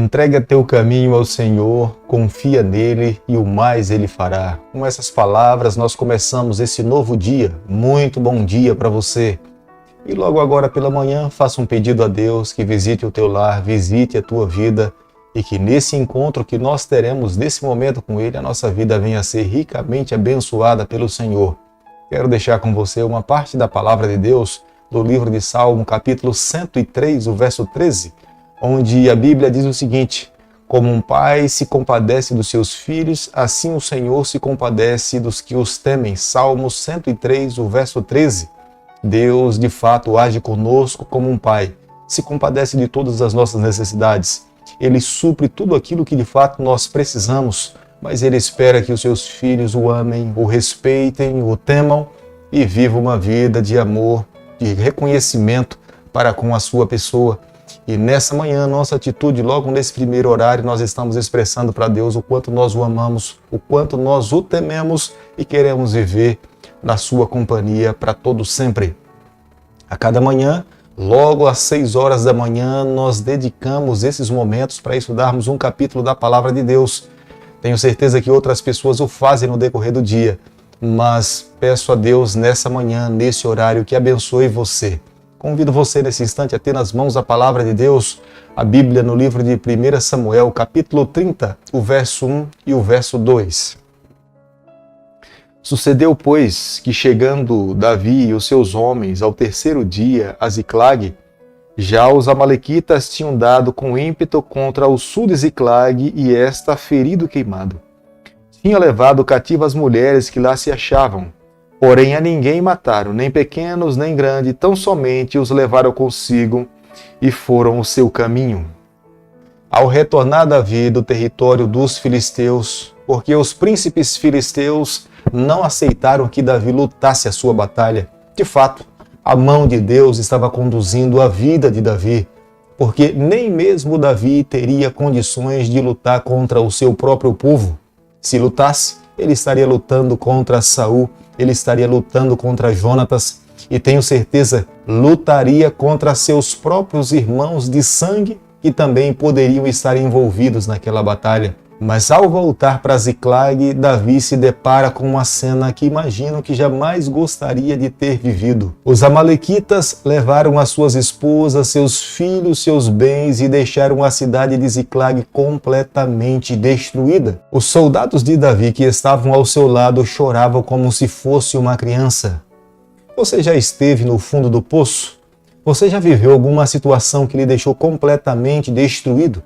Entrega teu caminho ao Senhor, confia nele e o mais ele fará. Com essas palavras nós começamos esse novo dia. Muito bom dia para você. E logo agora pela manhã faça um pedido a Deus que visite o teu lar, visite a tua vida e que nesse encontro que nós teremos nesse momento com ele, a nossa vida venha a ser ricamente abençoada pelo Senhor. Quero deixar com você uma parte da palavra de Deus do livro de Salmo, capítulo 103, o verso 13, onde a Bíblia diz o seguinte: como um pai se compadece dos seus filhos, assim o Senhor se compadece dos que os temem. Salmo 103, o verso 13. Deus, de fato, age conosco como um pai, se compadece de todas as nossas necessidades. Ele supre tudo aquilo que de fato nós precisamos, mas Ele espera que os seus filhos o amem, o respeitem, o temam e vivam uma vida de amor, de reconhecimento para com a sua pessoa. E nessa manhã, nossa atitude, logo nesse primeiro horário, nós estamos expressando para Deus o quanto nós o amamos, o quanto nós o tememos e queremos viver na sua companhia para todo sempre. A cada manhã, logo às 6 horas da manhã, nós dedicamos esses momentos para estudarmos um capítulo da Palavra de Deus. Tenho certeza que outras pessoas o fazem no decorrer do dia, mas peço a Deus nessa manhã, nesse horário, que abençoe você. Convido você nesse instante a ter nas mãos a palavra de Deus, a Bíblia no livro de 1 Samuel, capítulo 30, o verso 1 e o verso 2. Sucedeu, pois, que chegando Davi e os seus homens ao terceiro dia a Ziclague, já os amalequitas tinham dado com ímpeto contra o sul de Ziclague e esta ferido queimado. Tinha levado cativo as mulheres que lá se achavam, porém a ninguém mataram, nem pequenos nem grandes, tão somente os levaram consigo e foram o seu caminho. Ao retornar Davi do território dos filisteus, porque os príncipes filisteus não aceitaram que Davi lutasse a sua batalha, de fato, a mão de Deus estava conduzindo a vida de Davi, porque nem mesmo Davi teria condições de lutar contra o seu próprio povo. Se lutasse, ele estaria lutando contra Saul, ele estaria lutando contra Jonatas e, tenho certeza, lutaria contra seus próprios irmãos de sangue que também poderiam estar envolvidos naquela batalha. Mas ao voltar para Ziclague, Davi se depara com uma cena que imagino que jamais gostaria de ter vivido. Os amalequitas levaram as suas esposas, seus filhos, seus bens e deixaram a cidade de Ziclague completamente destruída. Os soldados de Davi que estavam ao seu lado choravam como se fosse uma criança. Você já esteve no fundo do poço? Você já viveu alguma situação que lhe deixou completamente destruído?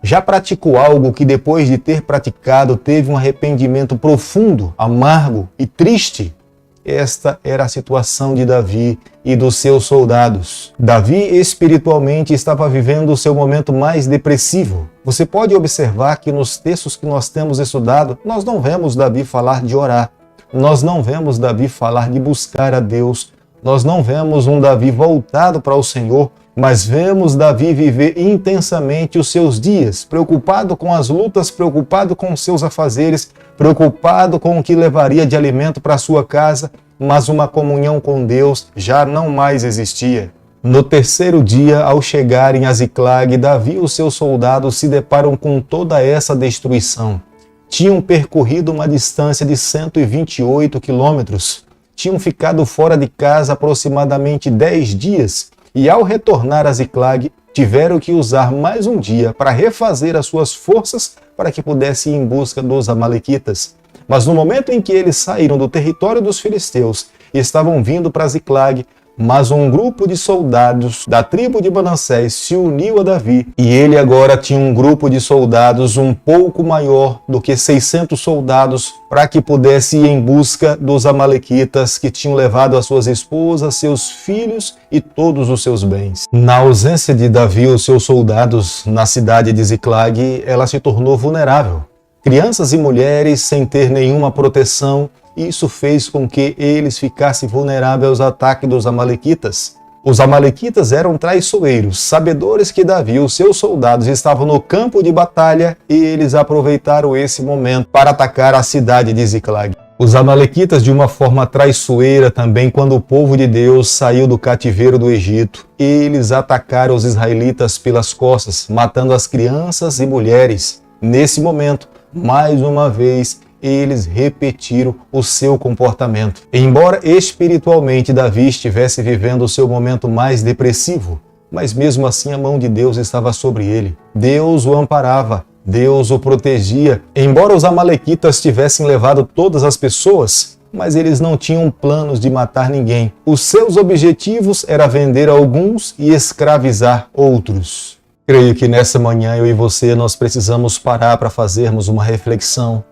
Já praticou algo que depois de ter praticado teve um arrependimento profundo, amargo e triste? Esta era a situação de Davi e dos seus soldados. Davi espiritualmente estava vivendo o seu momento mais depressivo. Você pode observar que nos textos que nós temos estudado, nós não vemos Davi falar de orar. Nós não vemos Davi falar de buscar a Deus. Nós não vemos um Davi voltado para o Senhor, mas vemos Davi viver intensamente os seus dias, preocupado com as lutas, preocupado com os seus afazeres, preocupado com o que levaria de alimento para sua casa, mas uma comunhão com Deus já não mais existia. No terceiro dia, ao chegarem a Ziclague, Davi e os seus soldados se deparam com toda essa destruição. Tinham percorrido uma distância de 128 quilômetros, tinham ficado fora de casa aproximadamente 10 dias, e ao retornar a Ziclague, tiveram que usar mais um dia para refazer as suas forças para que pudessem ir em busca dos amalequitas. Mas no momento em que eles saíram do território dos filisteus e estavam vindo para Ziclague, mas um grupo de soldados da tribo de Manassés se uniu a Davi, e ele agora tinha um grupo de soldados um pouco maior do que 600 soldados para que pudesse ir em busca dos amalequitas que tinham levado as suas esposas, seus filhos e todos os seus bens. Na ausência de Davi e os seus soldados na cidade de Ziclague, ela se tornou vulnerável. Crianças e mulheres sem ter nenhuma proteção. Isso fez com que eles ficassem vulneráveis aos ataques dos amalequitas. Os amalequitas eram traiçoeiros, sabedores que Davi e os seus soldados estavam no campo de batalha, e eles aproveitaram esse momento para atacar a cidade de Ziclague. Os amalequitas, de uma forma traiçoeira também, quando o povo de Deus saiu do cativeiro do Egito, eles atacaram os israelitas pelas costas, matando as crianças e mulheres. Nesse momento, mais uma vez, eles repetiram o seu comportamento. Embora espiritualmente Davi estivesse vivendo o seu momento mais depressivo, mas mesmo assim a mão de Deus estava sobre ele. Deus o amparava, Deus o protegia. Embora os amalequitas tivessem levado todas as pessoas, mas eles não tinham planos de matar ninguém. Os seus objetivos era vender alguns e escravizar outros. Creio que nessa manhã eu e você nós precisamos parar para fazermos uma reflexão.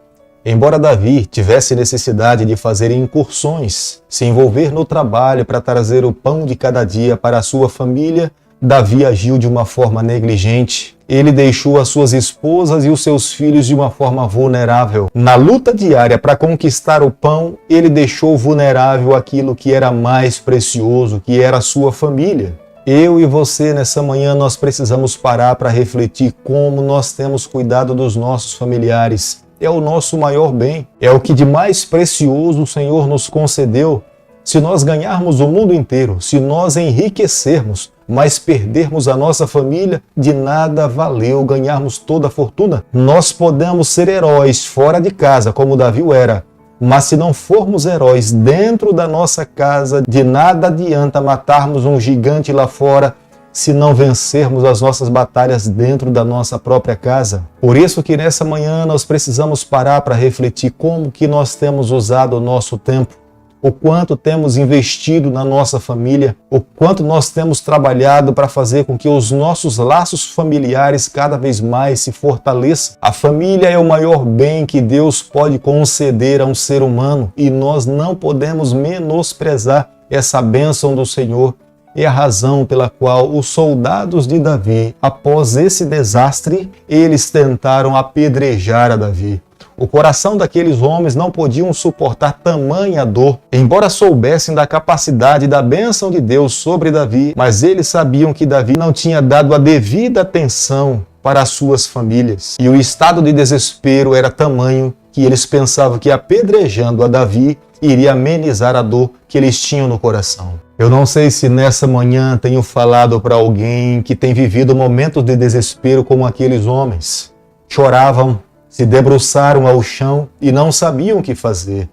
Embora Davi tivesse necessidade de fazer incursões, se envolver no trabalho para trazer o pão de cada dia para a sua família, Davi agiu de uma forma negligente. Ele deixou as suas esposas e os seus filhos de uma forma vulnerável. Na luta diária para conquistar o pão, ele deixou vulnerável aquilo que era mais precioso, que era a sua família. Eu e você, nessa manhã, nós precisamos parar para refletir como nós temos cuidado dos nossos familiares. É o nosso maior bem, é o que de mais precioso o Senhor nos concedeu. Se nós ganharmos o mundo inteiro, se nós enriquecermos, mas perdermos a nossa família, de nada valeu ganharmos toda a fortuna. Nós podemos ser heróis fora de casa, como Davi era, mas se não formos heróis dentro da nossa casa, de nada adianta matarmos um gigante lá fora, se não vencermos as nossas batalhas dentro da nossa própria casa. Por isso que nessa manhã nós precisamos parar para refletir como que nós temos usado o nosso tempo, o quanto temos investido na nossa família, o quanto nós temos trabalhado para fazer com que os nossos laços familiares cada vez mais se fortaleçam. A família é o maior bem que Deus pode conceder a um ser humano e nós não podemos menosprezar essa bênção do Senhor. É a razão pela qual os soldados de Davi, após esse desastre, eles tentaram apedrejar a Davi. O coração daqueles homens não podiam suportar tamanha dor, embora soubessem da capacidade da bênção de Deus sobre Davi, mas eles sabiam que Davi não tinha dado a devida atenção para as suas famílias. E o estado de desespero era tamanho que eles pensavam que apedrejando a Davi iria amenizar a dor que eles tinham no coração. Eu não sei se nessa manhã tenho falado para alguém que tem vivido momentos de desespero como aqueles homens. Choravam, se debruçaram ao chão e não sabiam o que fazer.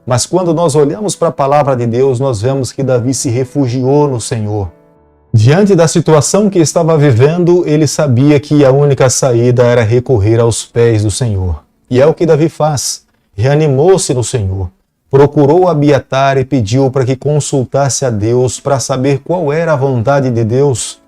Mas quando nós olhamos para a palavra de Deus, nós vemos que Davi se refugiou no Senhor. Diante da situação que estava vivendo, ele sabia que a única saída era recorrer aos pés do Senhor. E é o que Davi faz. Reanimou-se no Senhor. Procurou Abiatar e pediu para que consultasse a Deus para saber qual era a vontade de Deus.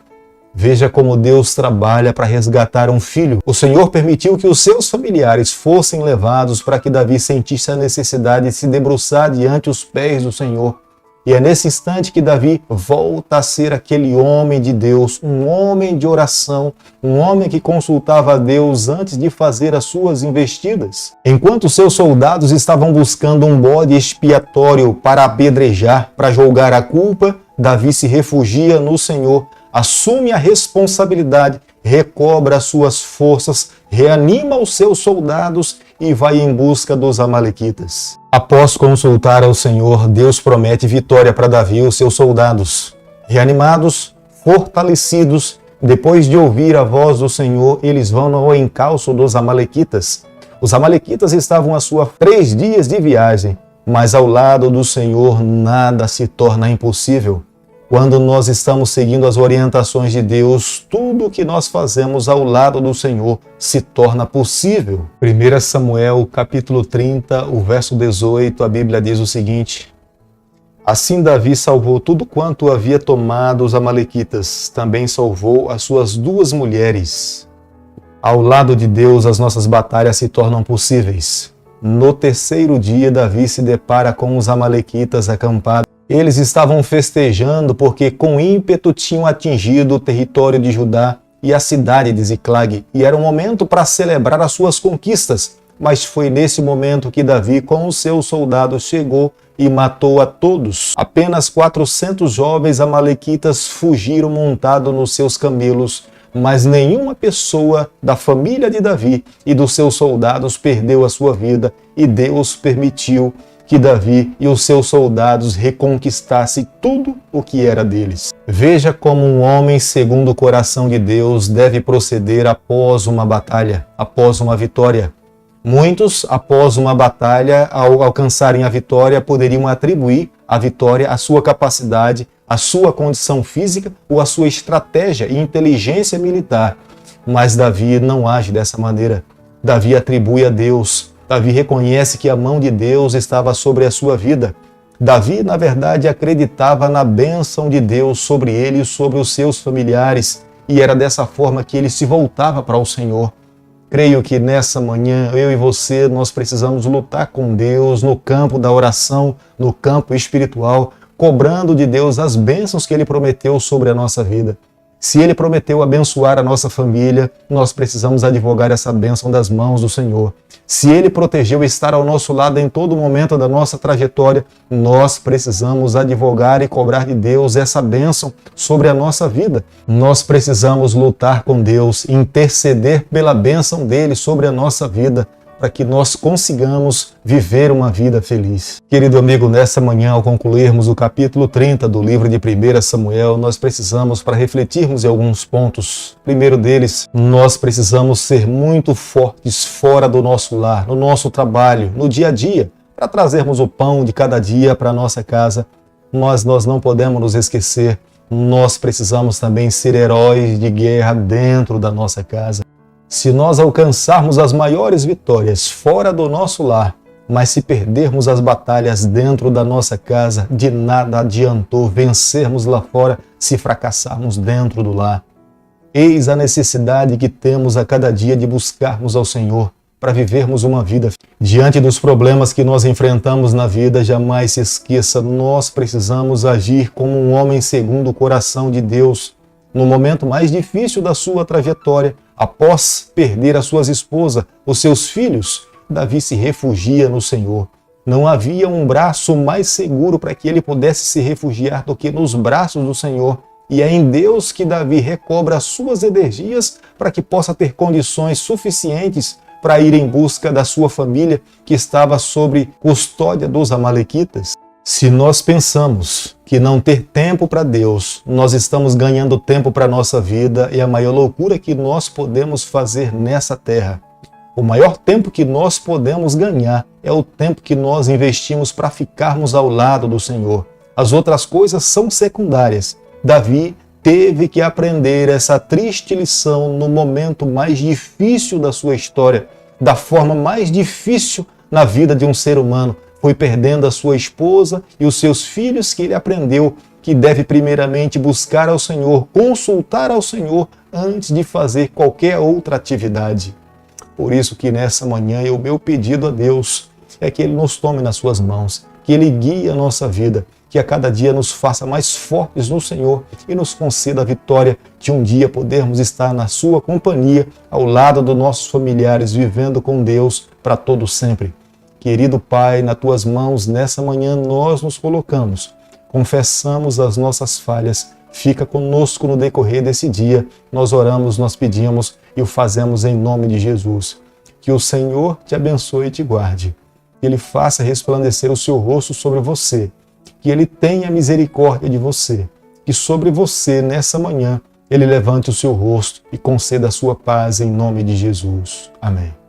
Veja como Deus trabalha para resgatar um filho. O Senhor permitiu que os seus familiares fossem levados para que Davi sentisse a necessidade de se debruçar diante os pés do Senhor. E é nesse instante que Davi volta a ser aquele homem de Deus, um homem de oração, um homem que consultava a Deus antes de fazer as suas investidas. Enquanto seus soldados estavam buscando um bode expiatório para apedrejar, para julgar a culpa, Davi se refugia no Senhor, assume a responsabilidade, recobra as suas forças, reanima os seus soldados e vai em busca dos amalequitas. Após consultar ao Senhor, Deus promete vitória para Davi e os seus soldados. Reanimados, fortalecidos, depois de ouvir a voz do Senhor, eles vão ao encalço dos amalequitas. Os amalequitas estavam a sua 3 dias de viagem, mas ao lado do Senhor nada se torna impossível. Quando nós estamos seguindo as orientações de Deus, tudo o que nós fazemos ao lado do Senhor se torna possível. 1 Samuel, capítulo 30, o verso 18, a Bíblia diz o seguinte: Assim Davi salvou tudo quanto havia tomado os amalequitas, também salvou as suas 2 mulheres. Ao lado de Deus, as nossas batalhas se tornam possíveis. No 3º dia, Davi se depara com os amalequitas acampados. Eles estavam festejando porque com ímpeto tinham atingido o território de Judá e a cidade de Ziclag, e era um momento para celebrar as suas conquistas. Mas foi nesse momento que Davi, com os seus soldados, chegou e matou a todos. Apenas 400 jovens amalequitas fugiram montados nos seus camelos, mas nenhuma pessoa da família de Davi e dos seus soldados perdeu a sua vida, e Deus permitiu que Davi e os seus soldados reconquistassem tudo o que era deles. Veja como um homem segundo o coração de Deus deve proceder após uma batalha, após uma vitória. Muitos, após uma batalha, ao alcançarem a vitória, poderiam atribuir a vitória à sua capacidade, à sua condição física ou à sua estratégia e inteligência militar. Mas Davi não age dessa maneira. Davi atribui a Deus. Davi reconhece que a mão de Deus estava sobre a sua vida. Davi, na verdade, acreditava na bênção de Deus sobre ele e sobre os seus familiares, e era dessa forma que ele se voltava para o Senhor. Creio que nessa manhã, eu e você, nós precisamos lutar com Deus no campo da oração, no campo espiritual, cobrando de Deus as bênçãos que Ele prometeu sobre a nossa vida. Se Ele prometeu abençoar a nossa família, nós precisamos advogar essa bênção das mãos do Senhor. Se Ele protegeu estar ao nosso lado em todo momento da nossa trajetória, nós precisamos advogar e cobrar de Deus essa bênção sobre a nossa vida. Nós precisamos lutar com Deus, interceder pela bênção dEle sobre a nossa vida, para que nós consigamos viver uma vida feliz. Querido amigo, nessa manhã, ao concluirmos o capítulo 30 do livro de 1 Samuel, nós precisamos, para refletirmos em alguns pontos. Primeiro deles, nós precisamos ser muito fortes fora do nosso lar, no nosso trabalho, no dia a dia, para trazermos o pão de cada dia para a nossa casa. Nós não podemos nos esquecer, nós precisamos também ser heróis de guerra dentro da nossa casa. Se nós alcançarmos as maiores vitórias fora do nosso lar, mas se perdermos as batalhas dentro da nossa casa, de nada adiantou vencermos lá fora se fracassarmos dentro do lar. Eis a necessidade que temos a cada dia de buscarmos ao Senhor para vivermos uma vida. Diante dos problemas que nós enfrentamos na vida, jamais se esqueça, nós precisamos agir como um homem segundo o coração de Deus. No momento mais difícil da sua trajetória, após perder a sua esposa, os seus filhos, Davi se refugia no Senhor. Não havia um braço mais seguro para que ele pudesse se refugiar do que nos braços do Senhor. E é em Deus que Davi recobra as suas energias para que possa ter condições suficientes para ir em busca da sua família que estava sob custódia dos amalequitas. Se nós pensamos que não ter tempo para Deus, nós estamos ganhando tempo para a nossa vida, é a maior loucura que nós podemos fazer nessa terra. O maior tempo que nós podemos ganhar é o tempo que nós investimos para ficarmos ao lado do Senhor. As outras coisas são secundárias. Davi teve que aprender essa triste lição no momento mais difícil da sua história, da forma mais difícil na vida de um ser humano. Foi perdendo a sua esposa e os seus filhos que ele aprendeu que deve primeiramente buscar ao Senhor, consultar ao Senhor antes de fazer qualquer outra atividade. Por isso que nessa manhã o meu pedido a Deus é que Ele nos tome nas suas mãos, que Ele guie a nossa vida, que a cada dia nos faça mais fortes no Senhor e nos conceda a vitória de um dia podermos estar na sua companhia, ao lado dos nossos familiares, vivendo com Deus para todo sempre. Querido Pai, nas Tuas mãos, nessa manhã nós nos colocamos, confessamos as nossas falhas, fica conosco no decorrer desse dia, nós oramos, nós pedimos e o fazemos em nome de Jesus. Que o Senhor te abençoe e te guarde, que Ele faça resplandecer o seu rosto sobre você, que Ele tenha misericórdia de você, que sobre você, nessa manhã, Ele levante o seu rosto e conceda a sua paz em nome de Jesus. Amém.